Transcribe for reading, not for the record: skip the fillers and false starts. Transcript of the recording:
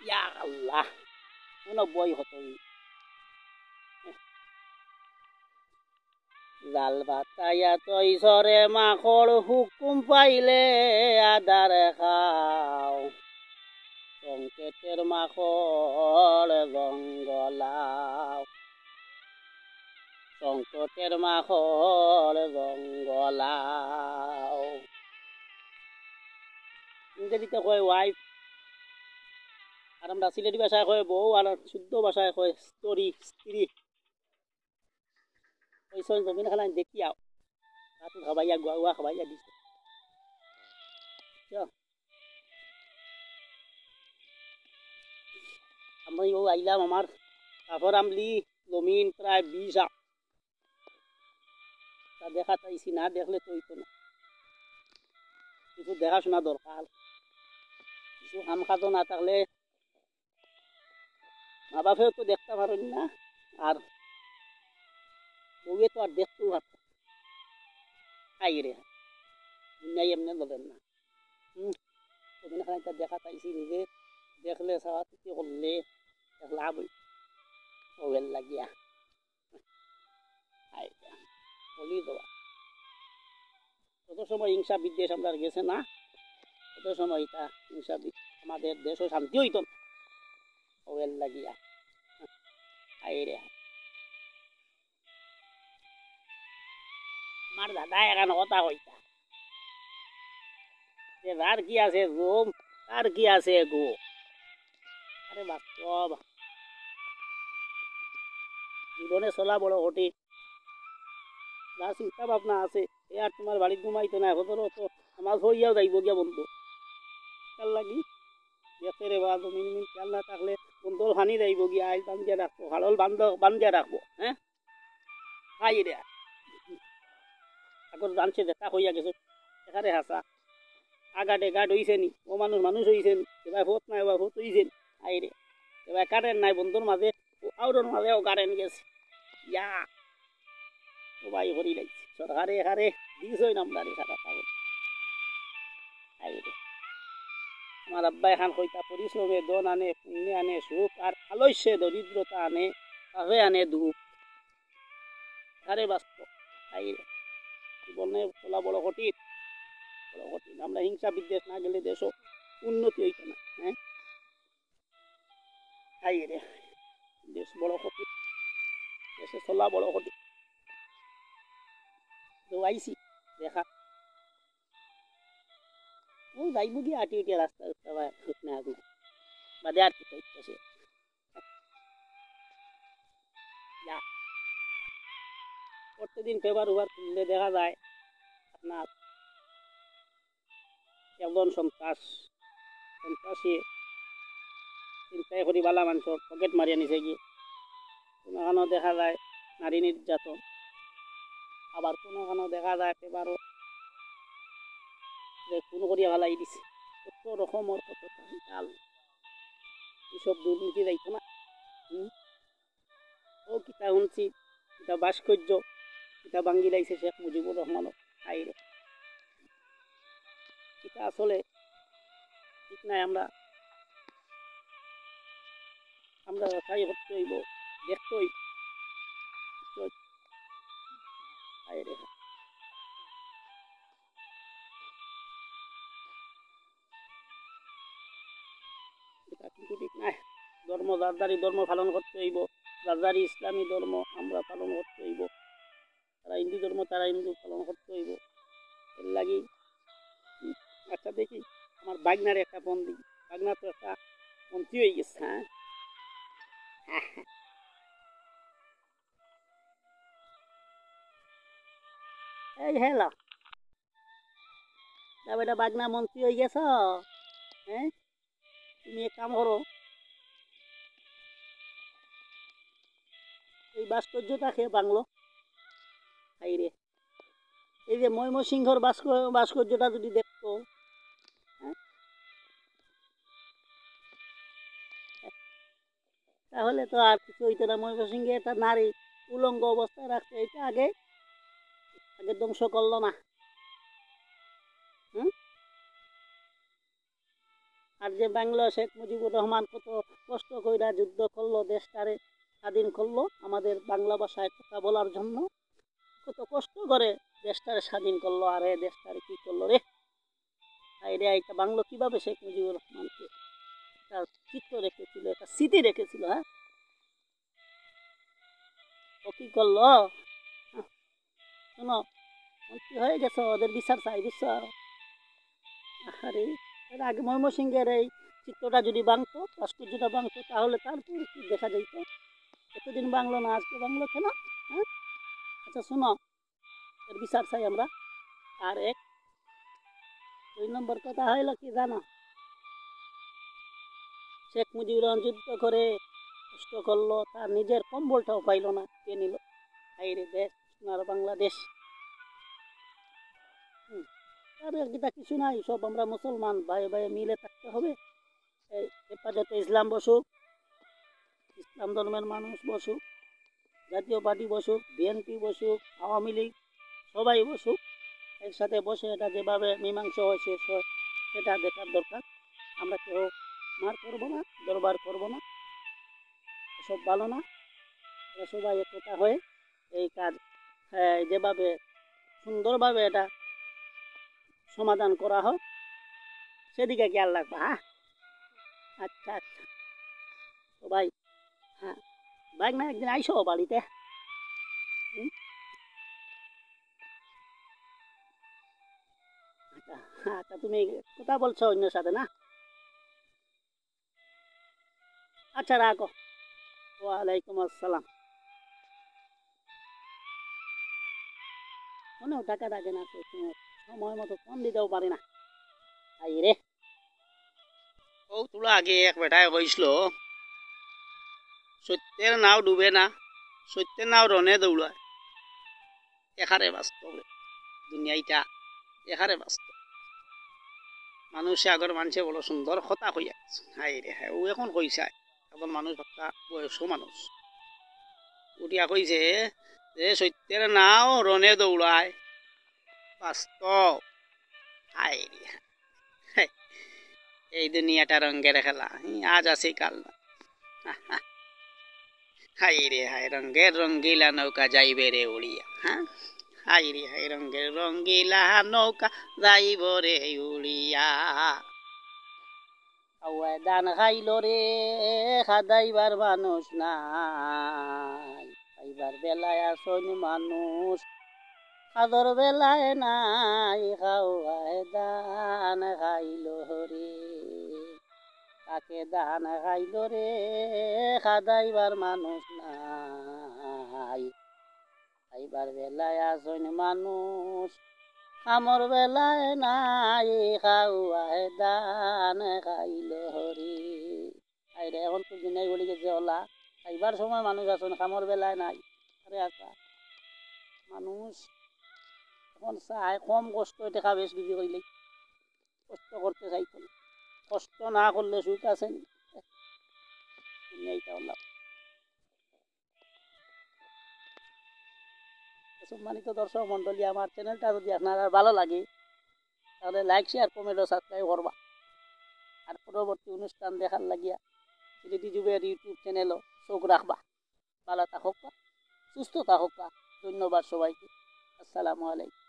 ইয়া আল্লাহ কোনো বই হতই জাল ভাতাইয়া তৈসরে মাখর হুকুম পাইলে আদার খাও সংকেতের মাখর জঙ্গলাও সংকটের মাখর জঙ্গলাও ইংরেজিতে কয় ওয়াইফ আর আমরা সিলেটি ভাষায় কয় বউ আর শুদ্ধ ভাষায় কয় স্ত্রী ওই সময় জমিন খানা দেখি আও তাতো খাবাইয়া গুয়া খাবাইয়া দিছে আমি ও আইলাম আমার তারপর আমলি জমিন প্রায় 20 তা দেখা চাইছি না দেখলে তো হইতো না কিছু দেখাশোনা দরকার কিছু কাম কাজও না থাকলে মা বাপেও তো দেখতে পারেন না আর বউয়ে তো আর দেখতেও পারত খাই রে দুনিয়ায় এমনি বলেন না ওদিন খানিকটা দেখা চাইছি নিজে দেখলে সারা কিছু করলে লাভ ওয়েল লাগিয়া বলি দেওয়া কত সময় হিংসা বিদ্বেষ আমরা গেছে না কত সময় এটা হিংসা আমাদের দেশও শান্তি হইত না ওয়েল লাগিয়া আইরে আমার দাদা এখন কথা কইতা যে যার কি আছে জম তার কি আছে গো আরে বাস্তব জীবনে চলা বড় কঠিন যা চিন্তা ভাবনা আছে এ আর তোমার বাড়িত ঘুমাইতো না এখন তো আমার হইয়াও যাইব গিয়া বন্ধু খেয়াল লাগি দেখতে রে বা জমিন খেয়াল না থাকলে বন্ধুর হানি যাইব গিয়া আইল বান্ধিয়া রাখবো হাড়ল বান্ধিয়া রাখবো হ্যাঁ খাই রে আগর জানছে দেখা হইয়া গেছে এখানে হাসা আগাটে গাট হইছে নি ও মানুষ হইছে নি এবার ভোট নাই এবার ভোট হইছে নি আইরে এবার কারেন্ট নাই বন্ধুর মাঝে আউরের মাঝেও কারেন্ট গেছে ইয়া ও ভাই হরি লাগছে সরকারে এখানে দিছই নামদার এখানে পাগল আইরে আমার আব্বা এখান কইতা পরিশ্রমে দন আনে পুণ্যে আনে সুখ আর আলস্যে দরিদ্রতা আনে তাহে আনে দুঃখ এখানে বাস্তব আইরে জীবনে চলা বড় কঠিন আমরা হিংসা বিদ্বেষ না গেলে দেশও উন্নতি হইতো না হ্যাঁ তাই রে দেশ বড় কঠিন দেশে চলা বড় কঠিন তো আইসি দেখা ও যাইব গিয়ে আটি উঠিয়া রাস্তা না আগুন বাদে আর কি চাইতেছে প্রত্যেকদিন পেপার উপার খুললে দেখা যায় আপনার একজন সন্ত্রাসী চিন্তাই করি বালা মানুষের পকেট মারিয়া নিছে গিয়ে কোনোখানো দেখা যায় নারী নির্যাতন আবার কোনোখানো দেখা যায় পেপারও যে খুন করিয়া ভালাই দিছে কত রকমের কত কাল এইসব দুর্নীতি যাইতো না ও কিতা শুনছি কিতা ভাস্কর্য কিতা ভাঙ্গি লাইছে শেখ মুজিবুর রহমানও আইরে কিতা আসলে ঠিক নাই আমরা তাই করতে হইব দেখতে হইব আইরে এটা কিন্তু ঠিক নাই ধর্ম যারদারি ধর্ম পালন করতে হইব যারদারি ইসলামী ধর্ম আমরা পালন করতে হইব তারা হিন্দু ধর্ম তারা হিন্দু পালন করতে হইব এর লাগি আচ্ছা দেখি আমার বাগনার একটা ফোন দিই বাগনা তো একটা মন্ত্রী হয়ে গেছে হ্যাঁ এই হ্যালো বেটা বাগনা মন্ত্রী হয়ে গেছ হ্যাঁ তুমি এক কাম করো এই ভাস্কর্যটা খেয়ে বাংলো খাই রে এই যে ময়মনসিংহর ভাস্কর্যটা যদি দেখতো তাহলে তো আর কিছু হইতো না ময়মনসিংহে একটা নারী উলঙ্গ অবস্থায় রাখছে এটা আগে ধ্বংস করলো না আর যে বাংলা শেখ মুজিবুর রহমান কত কষ্ট কইরা যুদ্ধ করলো, দেশটারে স্বাধীন করলো আমাদের বাংলা ভাষায় কথা বলার জন্য, কত কষ্ট করে দেশটারে স্বাধীন করলো। আর এ দেশটারে কি করলো রে, রে এটা বাংলা কিভাবে শেখ মুজিবুর রহমানকে একটা চিত্র রেখেছিল, একটা স্মৃতি রেখেছিল। হ্যাঁ, ও কি করলো, শোনো, মন্ত্রী হয়ে গেছে, ওদের বিচার চাই, বুঝছো? আরে এর আগে ময়মনসিংহের এই চিত্রটা যদি ভাঙতো, ভাস্কর্যটা ভাঙতো, তাহলে তারপর কি দেখা যাইতো। এতদিন বাংলো না, আজকে বাংলো কেন? হ্যাঁ, আচ্ছা শোনো, এর বিচার চাই আমরা। আর এক 2 নম্বর কথা হইল কি জানো, শেখ মুজিবুর রহমান যুদ্ধ করে কষ্ট করলো, তার নিজের কম্বলটাও পাইল না, কে নিল? হাইরে দেশ, সোনার বাংলাদেশ। আর এটা কিছু নাই, সব আমরা মুসলমান ভাই ভাই মিলে থাকতে হবে। এই হেফাজতে ইসলাম বসুক, ইসলাম ধর্মের মানুষ বসুক, জাতীয় পার্টি বসুক, বিএনপি বসুক, আওয়ামী লীগ, সবাই বসুক, একসাথে বসে এটা যেভাবে মীমাংসা হয় শেষ হয় সেটা দেখার দরকার। আমরা কেউ মার করবো না, দরবার করবো না, এসব ভালো না। আমরা সবাই একতা হয়ে এই কাজ যেভাবে সুন্দরভাবে এটা সমাধান করা হয় সেদিকে খেয়াল রাখবা। হ্যাঁ, আচ্ছা আচ্ছা, তো ভাই, হ্যাঁ ভাই, না একদিন আইসো বাড়িতে। আচ্ছা, আচ্ছা, তুমি কথা বলছো অন্যের সাথে না? আচ্ছা রাখো। ওয়ালাইকুম আসসালাম। মনেও টাকা থাকে না, সময় মতো ফোন দিতেও পারে না। আই রে, ও তোলা আগে এক বেটায় কইছিল সত্যের নাও ডুবে না, সত্যের নাও রনে দৌড়ায়। এখারে বাস্তব দুনিয়াইটা, এখারে বাস্তব। মানুষে আগর মানুষে বড় সুন্দর কথা কইয়া হাই রে হাই, ও এখন কইসায় এখন মানুষ একটা বয়সও মানুষ উঠিয়া কইছে যে সত্যের নাও রনে দৌড়ায়, বাস্তব। হাই রে হাই, এই দুনিয়াটা রঙ্গের খেলা, আজ আছে কাল না। হাই রে হাই, রঙ্গের রঙ্গিলা নৌকা যাইবে রে উড়িয়া। হ্যাঁ, হাই রে হাই, রঙ্গের রঙ্গিলা নৌকা যাইব রে উড়িয়া। দান খাইল রে, খাদাইবার মানুষ নাই, খাইবার বেলায় আসন মানুষ, খাদর বেলায় নাই, খাওয়ায় দান খাইল রে, তাকে দান খাইল রে, খাদাইবার মানুষ নাই, খাইবার বেলায় আসন মানুষ, আমার বেলায় নাই, খাওয়ায় দান খাইল হরি। আইরে এখন তো দিনে বলি গেছে ওলা, খাইবার সময় মানুষ আসুন, খামর বেলায় নাই। আরে আচ্ছা, মানুষ এখন চায় কম কষ্ট দেখা বেশ কিছু কইলে, কষ্ট করতে চাইতো না, কষ্ট না করলে সুখ আছে নি? এইটা ওলা। সম্মানিত দর্শক মন্ডলী, আমার চ্যানেলটা যদি আপনার ভালো লাগে তাহলে লাইক শেয়ার কমেন্ট ও সাবস্ক্রাইব করবা। আর পরবর্তী অনুষ্ঠান দেখার লাগিয়া সিলেটি যুগের ইউটিউব চ্যানেলও চোখ রাখবা। ভালো থাকুক, সুস্থ থাকুক। ধন্যবাদ সবাইকে। আসসালামু আলাইকুম।